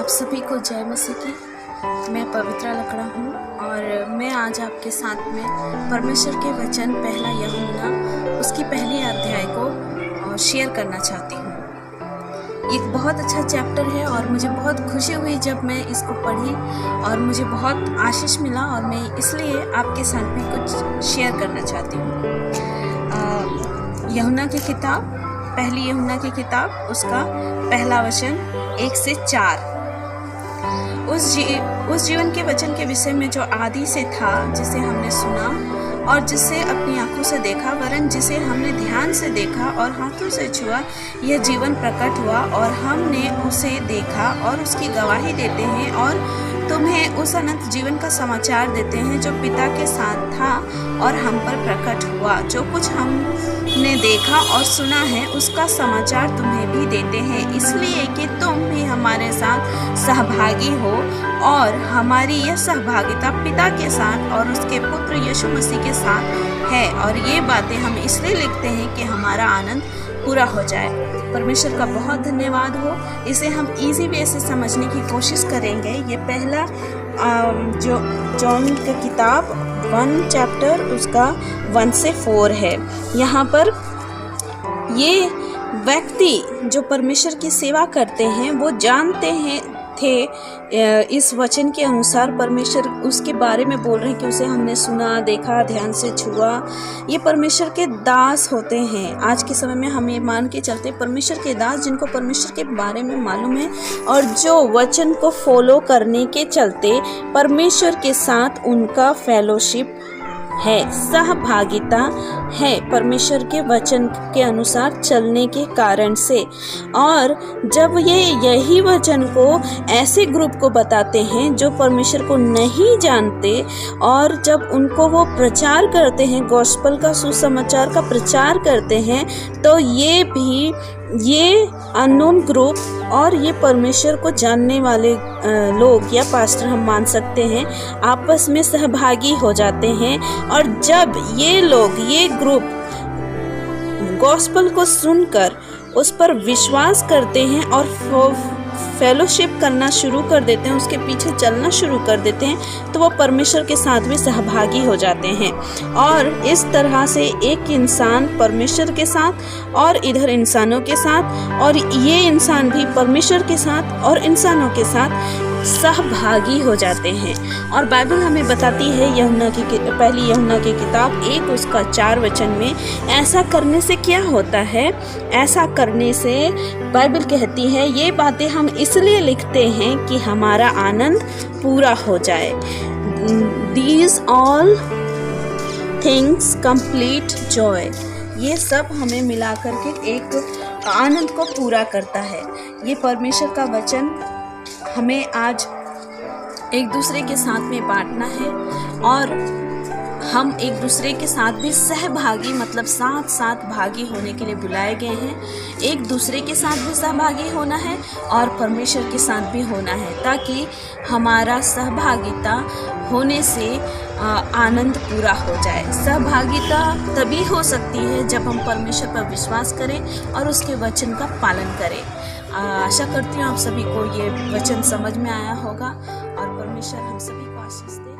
आप सभी को जय मसीह की। मैं पवित्रा लकड़ा हूँ और मैं आज आपके साथ में परमेश्वर के वचन पहला यूहन्ना उसकी पहली अध्याय को शेयर करना चाहती हूँ। एक बहुत अच्छा चैप्टर है और मुझे बहुत खुशी हुई जब मैं इसको पढ़ी और मुझे बहुत आशीष मिला और मैं इसलिए आपके साथ में कुछ शेयर करना चाहती हूँ। यूहन्ना की किताब, पहली यूहन्ना की किताब, उसका पहला वचन 1 से 4। उस जीवन के वचन के विषय में जो आदि से था, जिसे हमने सुना और जिसे अपनी आंखों से देखा, वरन जिसे हमने ध्यान से देखा और हाथों से छुआ, यह जीवन प्रकट हुआ और हमने उसे देखा और उसकी गवाही देते हैं और तुम्हें उस अनंत जीवन का समाचार देते हैं जो पिता के साथ था और हम पर प्रकट हुआ। जो कुछ हमने देखा और सुना है उसका समाचार तुम्हें भी देते हैं, इसलिए कि तुम भी हमारे साथ सहभागी हो और हमारी यह सहभागिता पिता के साथ और उसके पुत्र यीशु मसीह के साथ है। और ये बातें हम इसलिए लिखते हैं कि हमारा आनंद पूरा हो जाए। परमेश्वर का बहुत धन्यवाद हो। इसे हम इजी वे से समझने की कोशिश करेंगे। ये पहला जो जॉन की किताब 1 चैप्टर उसका 1 से 4 है। यहाँ पर ये व्यक्ति जो परमेश्वर की सेवा करते हैं वो जानते थे इस वचन के अनुसार परमेश्वर उसके बारे में बोल रहे हैं कि उसे हमने सुना, देखा, ध्यान से छुआ। ये परमेश्वर के दास होते हैं। आज के समय में हम ये मान के चलते परमेश्वर के दास, जिनको परमेश्वर के बारे में मालूम है और जो वचन को फॉलो करने के चलते परमेश्वर के साथ उनका फेलोशिप है, सहभागिता है परमेश्वर के वचन के अनुसार चलने के कारण से। और जब ये यही वचन को ऐसे ग्रुप को बताते हैं जो परमेश्वर को नहीं जानते और जब उनको वो प्रचार करते हैं, गॉस्पेल का, सुसमाचार का प्रचार करते हैं, तो ये अननोन ग्रुप और ये परमेश्वर को जानने वाले लोग या पास्टर हम मान सकते हैं, आपस में सहभागी हो जाते हैं। और जब ये लोग, ये ग्रुप गॉस्पेल को सुनकर उस पर विश्वास करते हैं और फेलोशिप करना शुरू कर देते हैं, उसके पीछे चलना शुरू कर देते हैं, तो वो परमेश्वर के साथ भी सहभागी हो जाते हैं। और इस तरह से एक इंसान परमेश्वर के साथ और इधर इंसानों के साथ और ये इंसान भी परमेश्वर के साथ और इंसानों के साथ सहभागी हो जाते हैं। और बाइबल हमें बताती है पहली यूहन्ना की किताब 1 उसका 4 वचन में, ऐसा करने से क्या होता है? ऐसा करने से बाइबल कहती है ये बातें हम इसलिए लिखते हैं कि हमारा आनंद पूरा हो जाए। These all things complete joy। ये सब हमें मिलाकर के एक आनंद को पूरा करता है। ये परमेश्वर का वचन हमें आज एक दूसरे के साथ में बांटना है और हम एक दूसरे के साथ भी सहभागी, मतलब साथ भागी होने के लिए बुलाए गए हैं। एक दूसरे के साथ भी सहभागी होना है और परमेश्वर के साथ भी होना है, ताकि हमारा सहभागिता होने से आनंद पूरा हो जाए। सहभागिता तभी हो सकती है जब हम परमेश्वर पर विश्वास करें और उसके वचन का पालन करें। आशा करती हूँ आप सभी को ये वचन समझ में आया होगा और परमेश्वर हम सभी को आशीष दे।